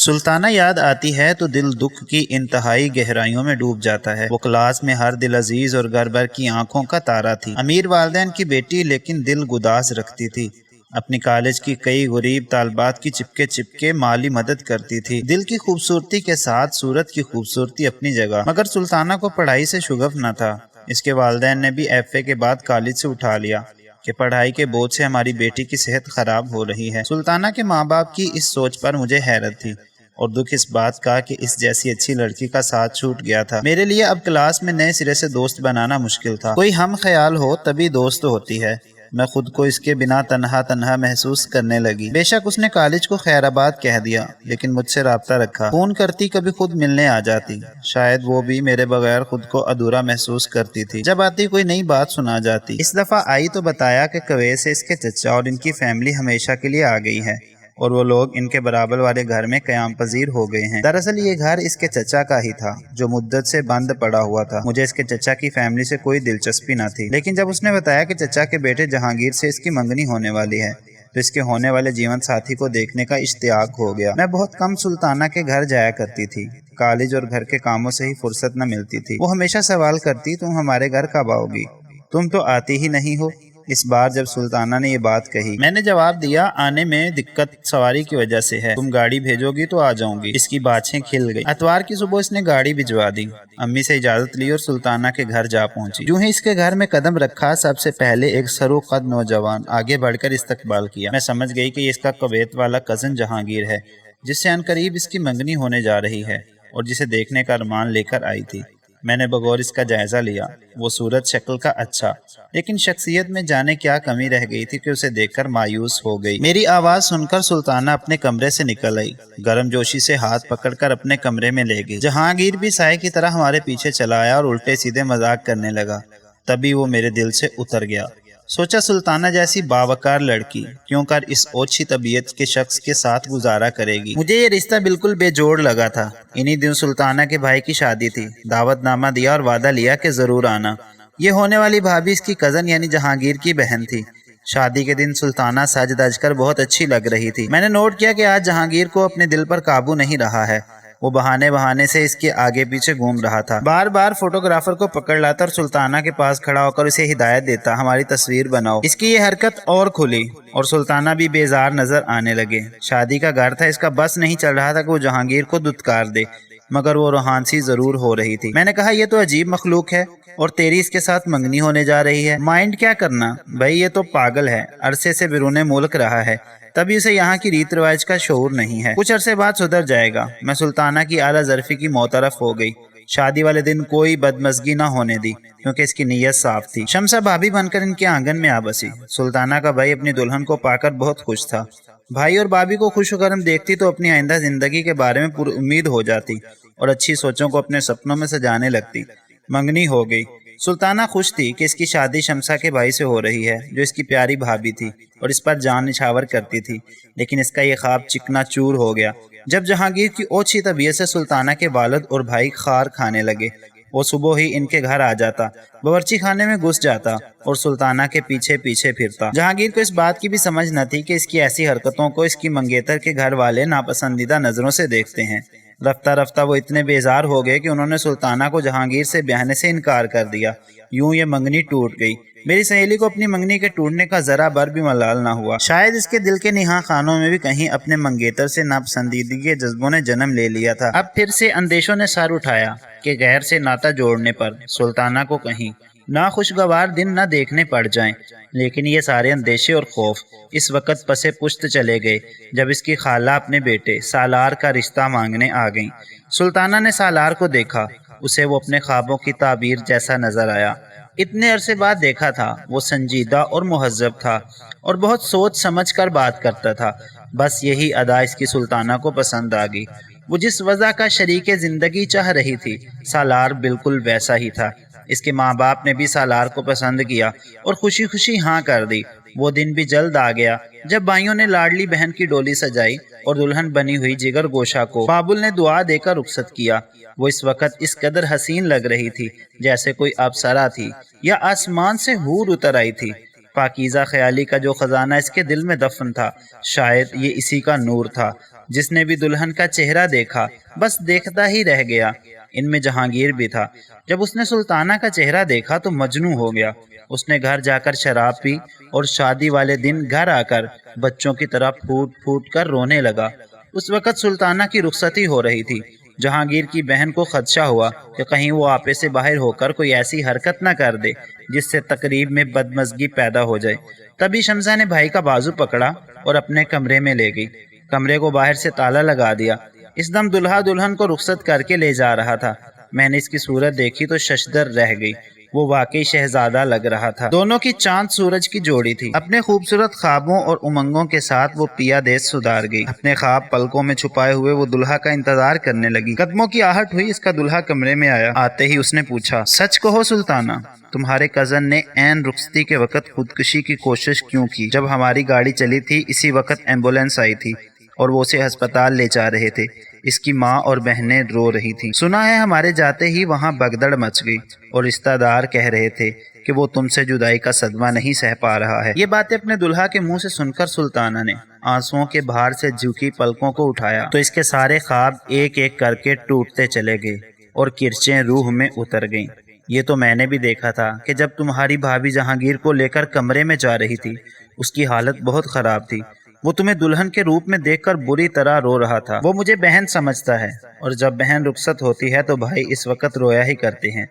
سلطانہ یاد آتی ہے تو دل دکھ کی انتہائی گہرائیوں میں ڈوب جاتا ہے۔ وہ کلاس میں ہر دل عزیز اور گھر بھر کی آنکھوں کا تارا تھی۔ امیر والدین کی بیٹی لیکن دل گداز رکھتی تھی۔ اپنی کالج کی کئی غریب طالبات کی چپکے مالی مدد کرتی تھی۔ دل کی خوبصورتی کے ساتھ صورت کی خوبصورتی اپنی جگہ، مگر سلطانہ کو پڑھائی سے شغف نہ تھا۔ اس کے والدین نے بھی ایف اے کے بعد کالج سے اٹھا لیا کہ پڑھائی کے بوجھ سے ہماری بیٹی کی صحت خراب ہو رہی ہے۔ سلطانہ کے ماں باپ کی اس سوچ پر مجھے حیرت تھی اور دکھ اس بات کا کہ اس جیسی اچھی لڑکی کا ساتھ چھوٹ گیا تھا۔ میرے لیے اب کلاس میں نئے سرے سے دوست بنانا مشکل تھا۔ کوئی ہم خیال ہو تبھی دوست ہوتی ہے۔ میں خود کو اس کے بنا تنہا محسوس کرنے لگی۔ بے شک اس نے کالج کو خیر آباد کہہ دیا، لیکن مجھ سے رابطہ رکھا۔ فون کرتی، کبھی خود ملنے آ جاتی۔ شاید وہ بھی میرے بغیر خود کو ادھورا محسوس کرتی تھی۔ جب آتی کوئی نئی بات سنا جاتی۔ اس دفعہ آئی تو بتایا کہ کویت سے اس کے چچا اور ان کی فیملی ہمیشہ کے لیے آ گئی ہے اور وہ لوگ ان کے برابر والے گھر میں قیام پذیر ہو گئے ہیں۔ دراصل یہ گھر اس کے چچا کا ہی تھا جو مدت سے بند پڑا ہوا تھا۔ مجھے اس کے چچا کی فیملی سے کوئی دلچسپی نہ تھی، لیکن جب اس نے بتایا کہ چچا کے بیٹے جہانگیر سے اس کی منگنی ہونے والی ہے تو اس کے ہونے والے جیون ساتھی کو دیکھنے کا اشتیاق ہو گیا۔ میں بہت کم سلطانہ کے گھر جایا کرتی تھی۔ کالج اور گھر کے کاموں سے ہی فرصت نہ ملتی تھی۔ وہ ہمیشہ سوال کرتی، تم ہمارے گھر کب آؤ گی؟ تم تو آتی ہی نہیں ہو۔ اس بار جب سلطانہ نے یہ بات کہی، میں نے جواب دیا، آنے میں دقت سواری کی وجہ سے ہے، تم گاڑی بھیجو گی تو آ جاؤں گی۔ اس کی باتیں کھل گئی۔ اتوار کی صبح اس نے گاڑی بھجوا دی، امی سے اجازت لی اور سلطانہ کے گھر جا پہنچی۔ جو ہی اس کے گھر میں قدم رکھا، سب سے پہلے ایک سرو قد نوجوان آگے بڑھ کر استقبال کیا۔ میں سمجھ گئی کہ یہ اس کا کویت والا کزن جہانگیر ہے، جس سے عنقریب اس کی منگنی ہونے جا رہی ہے اور جسے دیکھنے کا ارمان لے کر آئی تھی۔ میں نے بغور اس کا جائزہ لیا۔ وہ صورت شکل کا اچھا، لیکن شخصیت میں جانے کیا کمی رہ گئی تھی کہ اسے دیکھ کر مایوس ہو گئی۔ میری آواز سن کر سلطانہ اپنے کمرے سے نکل آئی، گرم جوشی سے ہاتھ پکڑ کر اپنے کمرے میں لے گئی۔ جہانگیر بھی سائے کی طرح ہمارے پیچھے چلا آیا اور الٹے سیدھے مذاق کرنے لگا۔ تبھی وہ میرے دل سے اتر گیا۔ سوچا سلطانہ جیسی باوقار لڑکی کیوں کر اس اوچھی طبیعت کے شخص کے ساتھ گزارا کرے گی۔ مجھے یہ رشتہ بالکل بے جوڑ لگا تھا۔ انہی دن سلطانہ کے بھائی کی شادی تھی۔ دعوت نامہ دیا اور وعدہ لیا کہ ضرور آنا۔ یہ ہونے والی بھابھی اس کی کزن یعنی جہانگیر کی بہن تھی۔ شادی کے دن سلطانہ سج دج کر بہت اچھی لگ رہی تھی۔ میں نے نوٹ کیا کہ آج جہانگیر کو اپنے دل پر قابو نہیں رہا ہے۔ وہ بہانے سے اس کے آگے پیچھے گھوم رہا تھا، بار بار فوٹوگرافر کو پکڑ لاتا اور سلطانہ کے پاس کھڑا ہو کر اسے ہدایت دیتا، ہماری تصویر بناؤ۔ اس کی یہ حرکت اور کھلی اور سلطانہ بھی بیزار نظر آنے لگے۔ شادی کا گھر تھا، اس کا بس نہیں چل رہا تھا کہ وہ جہانگیر کو دھتکار دے، مگر وہ روحانسی ضرور ہو رہی تھی۔ میں نے کہا، یہ تو عجیب مخلوق ہے اور تیری اس کے ساتھ منگنی ہونے جا رہی ہے۔ مائنڈ کیا کرنا بھائی، یہ تو پاگل ہے، عرصے سے بیرون ملک رہا ہے، تبھی اسے یہاں کی ریت رواج کا شعور نہیں ہے۔ کچھ عرصے بعد سدھر جائے گا۔ میں سلطانہ کی اعلیٰ ظرفی کی معترف ہو گئی۔ شادی والے دن کوئی بدمزگی نہ ہونے دی کیونکہ اس کی نیت صاف تھی۔ شمسہ بھابھی بن کر ان کے آنگن میں آ بسی۔ سلطانہ کا بھائی اپنی دلہن کو پا کر بہت خوش تھا۔ بھائی اور بھابھی کو خوش و گرم دیکھتی تو اپنی آئندہ زندگی کے بارے میں پر امید ہو جاتی اور اچھی سوچوں کو اپنے سپنوں میں سجانے لگتی۔ منگنی ہو گئی۔ سلطانہ خوش تھی کہ اس کی شادی شمسہ کے بھائی سے ہو رہی ہے جو اس کی پیاری بھابھی تھی اور اس پر جان نچھاور کرتی تھی، لیکن اس کا یہ خواب چکنا چور ہو گیا جب جہانگیر کی اوچھی طبیعت سے سلطانہ کے والد اور بھائی خار کھانے لگے۔ وہ صبح ہی ان کے گھر آ جاتا، باورچی خانے میں گھس جاتا اور سلطانہ کے پیچھے پیچھے پھرتا۔ جہانگیر کو اس بات کی بھی سمجھ نہ تھی کہ اس کی ایسی حرکتوں کو اس کی منگیتر کے گھر والے ناپسندیدہ نظروں سے دیکھتے ہیں۔ رفتہ رفتہ وہ اتنے بیزار ہو گئے کہ انہوں نے سلطانہ کو جہانگیر سے بیاہنے سے انکار کر دیا۔ یوں یہ منگنی ٹوٹ گئی۔ میری سہیلی کو اپنی منگنی کے ٹوٹنے کا ذرا بر بھی ملال نہ ہوا۔ شاید اس کے دل کے نہاں خانوں میں بھی کہیں اپنے منگیتر سے ناپسندیدگی کے جذبوں نے جنم لے لیا تھا۔ اب پھر سے اندیشوں نے سر اٹھایا کہ غیر سے ناتا جوڑنے پر سلطانہ کو کہیں ناخوشگوار دن نہ دیکھنے پڑ جائیں، لیکن یہ سارے اندیشے اور خوف اس وقت پسے پشت چلے گئے جب اس کی خالہ اپنے بیٹے سالار کا رشتہ مانگنے آ گئیں۔ سلطانہ نے سالار کو دیکھا، اسے وہ اپنے خوابوں کی تعبیر جیسا نظر آیا۔ اتنے عرصے بعد دیکھا تھا، وہ سنجیدہ اور مہذب تھا اور بہت سوچ سمجھ کر بات کرتا تھا۔ بس یہی ادا اس کی سلطانہ کو پسند آ گئی۔ وہ جس وضع کا شریک زندگی چاہ رہی تھی، سالار بالکل ویسا ہی تھا۔ اس کے ماں باپ نے بھی سالار کو پسند کیا اور خوشی خوشی ہاں کر دی۔ وہ دن بھی جلد آ گیا جب بھائیوں نے لاڈلی بہن کی ڈولی سجائی اور دلہن بنی ہوئی جگر گوشہ کو بابل نے دعا دے کر رخصت کیا۔ وہ اس وقت اس قدر حسین لگ رہی تھی جیسے کوئی اپسرا تھی یا آسمان سے حور اتر آئی تھی۔ پاکیزہ خیالی کا جو خزانہ اس کے دل میں دفن تھا، شاید یہ اسی کا نور تھا۔ جس نے بھی دلہن کا چہرہ دیکھا بس دیکھتا ہی رہ گیا۔ ان میں جہانگیر بھی تھا۔ جب اس نے سلطانہ کا چہرہ دیکھا تو مجنوں ہو گیا۔ اس نے گھر جا کر شراب پی اور شادی والے دن گھر آ کر بچوں کی طرح پھوٹ پھوٹ کر رونے لگا۔ اس وقت سلطانہ کی رخصتی ہو رہی تھی۔ جہانگیر کی بہن کو خدشہ ہوا کہ کہیں وہ آپے سے باہر ہو کر کوئی ایسی حرکت نہ کر دے جس سے تقریب میں بدمزگی پیدا ہو جائے۔ تبھی شمسہ نے بھائی کا بازو پکڑا اور اپنے کمرے میں لے گئی۔ کمرے کو باہر سے تالا لگا دیا۔ اس دم دلہا دلہن کو رخصت کر کے لے جا رہا تھا۔ میں نے اس کی صورت دیکھی تو ششدر رہ گئی۔ وہ واقعی شہزادہ لگ رہا تھا۔ دونوں کی چاند سورج کی جوڑی تھی۔ اپنے خوبصورت خوابوں اور امنگوں کے ساتھ وہ پیا دیس سدھار گئی۔ اپنے خواب پلکوں میں چھپائے ہوئے وہ دلہا کا انتظار کرنے لگی۔ قدموں کی آہٹ ہوئی، اس کا دلہا کمرے میں آیا۔ آتے ہی اس نے پوچھا، سچ کہو سلطانہ، تمہارے کزن نے عین رخصتی کے وقت خودکشی کی کوشش کیوں کی؟ جب ہماری گاڑی چلی تھی اسی وقت ایمبولینس آئی تھی اور وہ اسے ہسپتال لے جا رہے تھے۔ اس کی ماں اور بہنیں رو رہی تھیں۔ سنا ہے ہمارے جاتے ہی وہاں بگدڑ مچ گئی اور رشتہ دار کہہ رہے تھے کہ وہ تم سے جدائی کا صدمہ نہیں سہ پا رہا ہے۔ یہ باتیں اپنے دلہا کے منہ سے سن کر سلطانہ نے آنسوؤں کے بھار سے جھکی پلکوں کو اٹھایا تو اس کے سارے خواب ایک ایک کر کے ٹوٹتے چلے گئے اور کرچیں روح میں اتر گئیں۔ یہ تو میں نے بھی دیکھا تھا کہ جب تمہاری بھابھی جہانگیر کو لے کر کمرے میں جا رہی تھی اس کی حالت بہت خراب تھی۔ وہ تمہیں دلہن کے روپ میں دیکھ کر بری طرح رو رہا تھا۔ وہ مجھے بہن سمجھتا ہے اور جب بہن رخصت ہوتی ہے تو بھائی اس وقت رویا ہی کرتے ہیں۔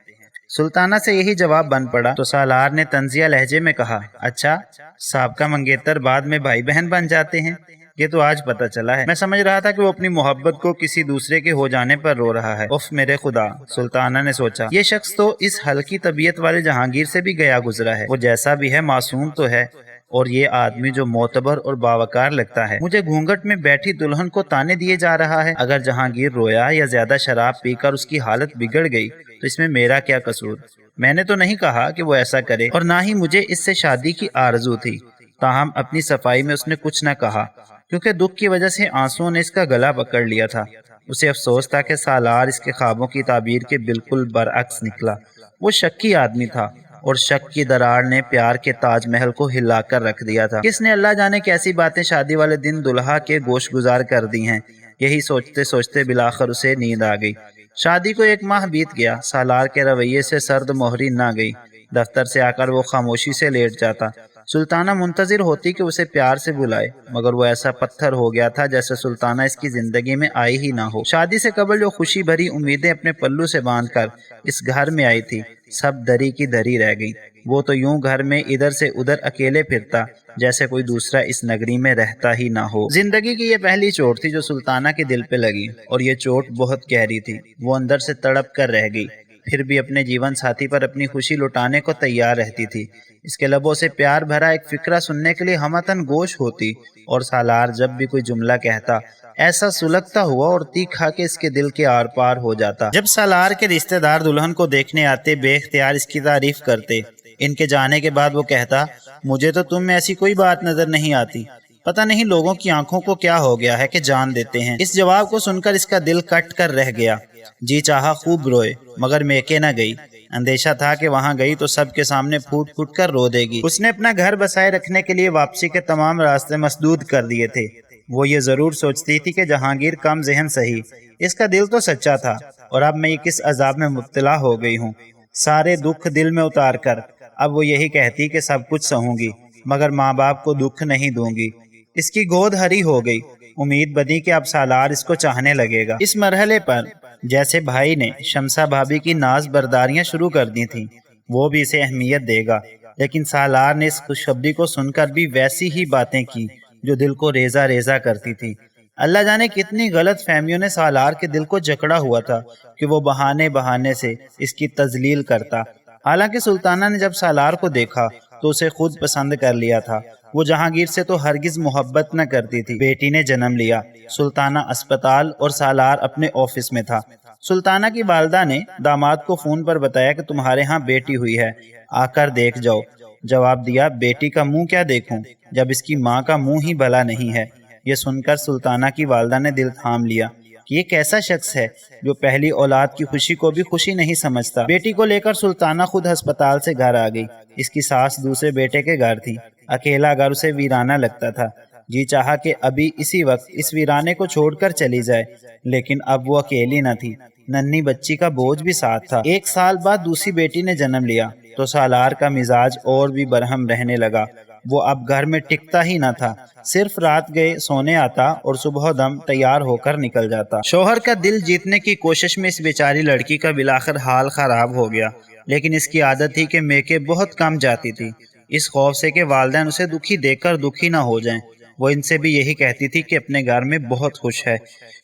سلطانہ سے یہی جواب بن پڑا تو سالار نے طنزیہ لہجے میں کہا، اچھا سابقہ منگیتر بعد میں بھائی بہن بن جاتے ہیں؟ یہ تو آج پتہ چلا ہے۔ میں سمجھ رہا تھا کہ وہ اپنی محبت کو کسی دوسرے کے ہو جانے پر رو رہا ہے۔ اف میرے خدا، سلطانہ نے سوچا، یہ شخص تو اس ہلکی طبیعت والے جہانگیر سے بھی گیا گزرا ہے۔ وہ جیسا بھی ہے معصوم تو ہے، اور یہ آدمی جو معتبر اور باوقار لگتا ہے مجھے گھونگھٹ میں بیٹھی دلہن کو تانے دیے جا رہا ہے۔ اگر جہانگیر رویا یا زیادہ شراب پی کر اس کی حالت بگڑ گئی تو اس میں میرا کیا قصور؟ میں نے تو نہیں کہا کہ وہ ایسا کرے اور نہ ہی مجھے اس سے شادی کی آرزو تھی۔ تاہم اپنی صفائی میں اس نے کچھ نہ کہا کیونکہ دکھ کی وجہ سے آنسوؤں نے اس کا گلا پکڑ لیا تھا۔ اسے افسوس تھا کہ سالار اس کے خوابوں کی تعبیر کے بالکل برعکس نکلا۔ وہ شکی آدمی تھا اور شک کی دراڑ نے پیار کے تاج محل کو ہلا کر رکھ دیا تھا۔ کس نے اللہ جانے کیسی باتیں شادی والے دن دلہا کے گوش گزار کر دی ہیں۔ یہی سوچتے سوچتے بلاخر اسے نیند آ گئی۔ شادی کو 1 ماہ بیت گیا۔ سالار کے رویے سے سرد مہری نہ گئی۔ دفتر سے آ کر وہ خاموشی سے لیٹ جاتا۔ سلطانہ منتظر ہوتی کہ اسے پیار سے بلائے، مگر وہ ایسا پتھر ہو گیا تھا جیسے سلطانہ اس کی زندگی میں آئی ہی نہ ہو۔ شادی سے قبل جو خوشی بھری امیدیں اپنے پلو سے باندھ کر اس گھر میں آئی تھی سب دری کی دری رہ گئی۔ وہ تو یوں گھر میں ادھر سے ادھر اکیلے پھرتا جیسے کوئی دوسرا اس نگری میں رہتا ہی نہ ہو۔ زندگی کی یہ پہلی چوٹ تھی جو سلطانہ کے دل پہ لگی اور یہ چوٹ بہت گہری تھی۔ وہ اندر سے تڑپ کر رہ گئی، پھر بھی اپنے جیون ساتھی پر اپنی خوشی لٹانے کو تیار رہتی تھی۔ اس کے لبوں سے پیار بھرا ایک فقرہ سننے کے لیے ہمتن گوش ہوتی اور سالار جب بھی کوئی جملہ کہتا ایسا سلگتا ہوا اور تیکھا کہ اس کے دل کے آر پار ہو جاتا۔ جب سالار کے رشتہ دار دلہن کو دیکھنے آتے بے اختیار اس کی تعریف کرتے۔ ان کے جانے کے بعد وہ کہتا، مجھے تو تم میں ایسی کوئی بات نظر نہیں آتی، پتہ نہیں لوگوں کی آنکھوں کو کیا ہو گیا ہے کہ جان دیتے ہیں۔ اس جواب کو سن کر اس کا دل کٹ کر رہ گیا۔ جی چاہا خوب روئے مگر میکے نہ گئی۔ اندیشہ تھا کہ وہاں گئی تو سب کے سامنے پھوٹ پھوٹ کر رو دے گی۔ اس نے اپنا گھر بسائے رکھنے کے لیے واپسی کے تمام راستے مسدود کر دیے تھے۔ وہ یہ ضرور سوچتی تھی کہ جہانگیر کم ذہن سہی، اس کا دل تو سچا تھا، اور اب میں یہ کس عذاب میں مبتلا ہو گئی ہوں۔ سارے دکھ دل میں اتار کر اب وہ یہی کہتی کہ سب کچھ سہوں گی مگر ماں باپ کو دکھ نہیں دوں گی۔ اس کی گود ہری ہو گئی۔ امید بدی کہ اب سالار اس کو چاہنے لگے گا۔ اس مرحلے پر جیسے بھائی نے شمسہ بھابھی کی ناز برداریاں شروع کر دی تھیں، وہ بھی اسے اہمیت دے گا، لیکن سالار نے اس خوشخبری کو سن کر بھی ویسی ہی باتیں کی جو دل کو ریزہ ریزہ کرتی تھی۔ اللہ جانے کتنی غلط فہمیوں نے سالار کے دل کو جکڑا ہوا تھا کہ وہ بہانے بہانے سے اس کی تذلیل کرتا۔ حالانکہ سلطانہ نے جب سالار کو دیکھا تو اسے خود پسند کر لیا تھا۔ وہ جہانگیر سے تو ہرگز محبت نہ کرتی تھی۔ بیٹی نے جنم لیا، سلطانہ اسپتال اور سالار اپنے آفس میں تھا۔ سلطانہ کی والدہ نے داماد کو فون پر بتایا کہ تمہارے ہاں بیٹی ہوئی ہے، آ کر دیکھ جاؤ۔ جواب دیا، بیٹی کا منہ کیا دیکھوں جب اس کی ماں کا منہ ہی بھلا نہیں ہے۔ یہ سن کر سلطانہ کی والدہ نے دل تھام لیا۔ کہ یہ کیسا شخص ہے جو پہلی اولاد کی خوشی کو بھی خوشی نہیں سمجھتا۔ بیٹی کو لے کر سلطانہ خود ہسپتال سے گھر آ گئی۔ اس کی ساس دوسرے بیٹے کے گھر تھی۔ اکیلا گھر اسے ویرانہ لگتا تھا۔ جی چاہا کہ ابھی اسی وقت اس ویرانے کو چھوڑ کر چلی جائے، لیکن اب وہ اکیلی نہ تھی، ننھی بچی کا بوجھ بھی ساتھ تھا۔ 1 سال بعد دوسری بیٹی نے جنم لیا تو سالار کا مزاج اور بھی برہم رہنے لگا۔ وہ اب گھر میں ٹکتا ہی نہ تھا، صرف رات گئے سونے آتا اور صبح دم تیار ہو کر نکل جاتا۔ شوہر کا دل جیتنے کی کوشش میں اس بیچاری لڑکی کا بالآخر حال خراب ہو گیا، لیکن اس کی عادت تھی کہ میکے بہت کم جاتی تھی، اس خوف سے کہ والدین اسے دکھی دیکھ کر دکھی نہ ہو جائیں۔ وہ ان سے بھی یہی کہتی تھی کہ اپنے گھر میں بہت خوش ہے۔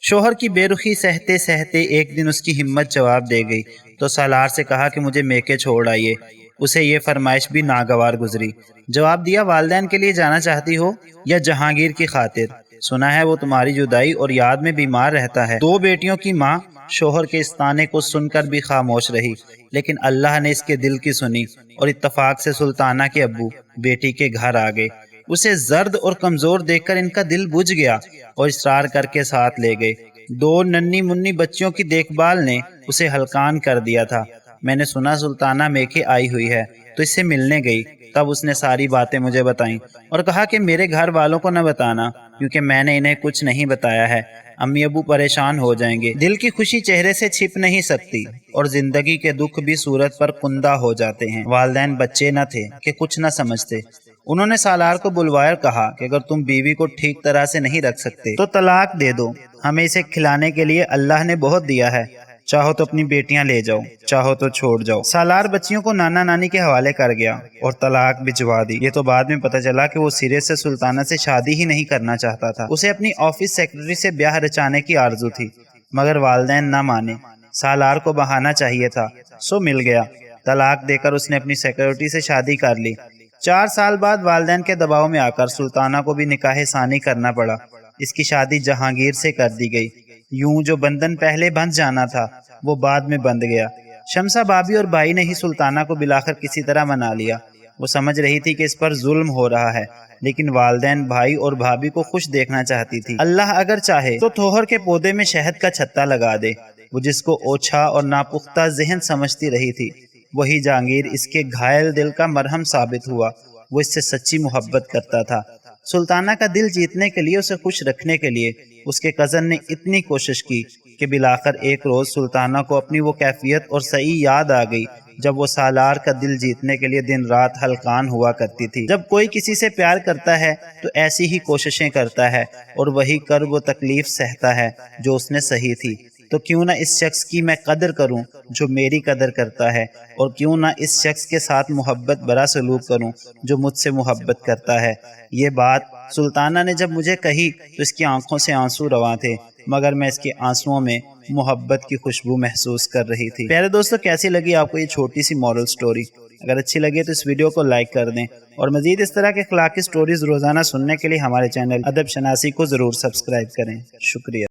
شوہر کی بے رخی سہتے سہتے ایک دن اس کی ہمت جواب دے گئی تو سالار سے کہا کہ مجھے میکے چھوڑ آئیے۔ اسے یہ فرمائش بھی ناگوار گزری۔ جواب دیا، والدین کے لیے جانا چاہتی ہو یا جہانگیر کی خاطر؟ سنا ہے وہ تمہاری جدائی اور یاد میں بیمار رہتا ہے۔ 2 بیٹیوں کی ماں شوہر کے اس طانے کو سن کر بھی خاموش رہی، لیکن اللہ نے اس کے دل کی سنی اور اتفاق سے سلطانہ کے ابو بیٹی کے گھر آ گئے۔ اسے زرد اور کمزور دیکھ کر ان کا دل بجھ گیا اور اصرار کر کے ساتھ لے گئے۔ 2 ننھی منی بچیوں کی دیکھ بھال نے اسے ہلکان کر دیا تھا۔ میں نے سنا سلطانہ میکے آئی ہوئی ہے تو اس سے ملنے گئی، تب اس نے ساری باتیں مجھے بتائیں اور کہا کہ میرے گھر والوں کو نہ بتانا، کیونکہ میں نے انہیں کچھ نہیں بتایا ہے، امی ابو پریشان ہو جائیں گے۔ دل کی خوشی چہرے سے چھپ نہیں سکتی اور زندگی کے دکھ بھی صورت پر کندہ ہو جاتے ہیں۔ والدین بچے نہ تھے کہ کچھ نہ سمجھتے۔ انہوں نے سالار کو بلوایا اور کہا کہ اگر تم بیوی کو ٹھیک طرح سے نہیں رکھ سکتے تو طلاق دے دو، ہمیں اسے کھلانے کے لیے اللہ نے بہت دیا ہے، چاہو تو اپنی بیٹیاں لے جاؤ، چاہو تو چھوڑ جاؤ۔ سالار بچیوں کو نانا نانی کے حوالے کر گیا اور طلاق بھجوا دی۔ یہ تو بعد میں پتہ چلا کہ وہ سرے سے سلطانہ سے شادی ہی نہیں کرنا چاہتا تھا، اسے اپنی آفس سیکرٹری سے بیاہ رچانے کی آرزو تھی، مگر والدین نہ مانے۔ سالار کو بہانا چاہیے تھا، سو مل گیا۔ طلاق دے کر اس نے اپنی سیکرٹری سے شادی کر لی۔ 4 سال بعد والدین کے دباؤ میں آ کر سلطانہ کو بھی نکاح ثانی کرنا پڑا۔ اس کی شادی جہانگیر سے کر دی گئی۔ یوں جو بندھن پہلے بندھ جانا تھا وہ بعد میں بندھ گیا۔ شمسہ بھابی اور بھائی نے ہی سلطانہ کو بلاخر کسی طرح منا لیا۔ وہ سمجھ رہی تھی کہ اس پر ظلم ہو رہا ہے، لیکن والدین بھائی اور بھابی کو خوش دیکھنا چاہتی تھی۔ اللہ اگر چاہے تو تھوہر کے پودے میں شہد کا چھتا لگا دے۔ وہ جس کو اوچھا اور ناپختہ ذہن سمجھتی رہی تھی، وہی جہانگیر اس کے گھائل دل کا مرہم ثابت ہوا۔ وہ اس سے سچی محبت کرتا تھا۔ سلطانہ کا دل جیتنے کے لیے، اسے خوش رکھنے کے لیے اس کے کزن نے اتنی کوشش کی کہ بالآخر ایک روز سلطانہ کو اپنی وہ کیفیت اور صحیح یاد آ گئی جب وہ سالار کا دل جیتنے کے لیے دن رات ہلکان ہوا کرتی تھی۔ جب کوئی کسی سے پیار کرتا ہے تو ایسی ہی کوششیں کرتا ہے اور وہی کرب و تکلیف سہتا ہے جو اس نے سہی تھی۔ تو کیوں نہ اس شخص کی میں قدر کروں جو میری قدر کرتا ہے، اور کیوں نہ اس شخص کے ساتھ محبت برا سلوک کروں جو مجھ سے محبت کرتا ہے۔ یہ بات سلطانہ نے جب مجھے کہی تو اس کی آنکھوں سے آنسو رواں تھے، مگر میں اس کے آنسوؤں میں محبت کی خوشبو محسوس کر رہی تھی۔ پیارے دوستو، کیسی لگی آپ کو یہ چھوٹی سی مورل سٹوری؟ اگر اچھی لگے تو اس ویڈیو کو لائک کر دیں، اور مزید اس طرح کے اخلاقی سٹوریز روزانہ سننے کے لیے ہمارے چینل ادب شناسی کو ضرور سبسکرائب کریں۔ شکریہ۔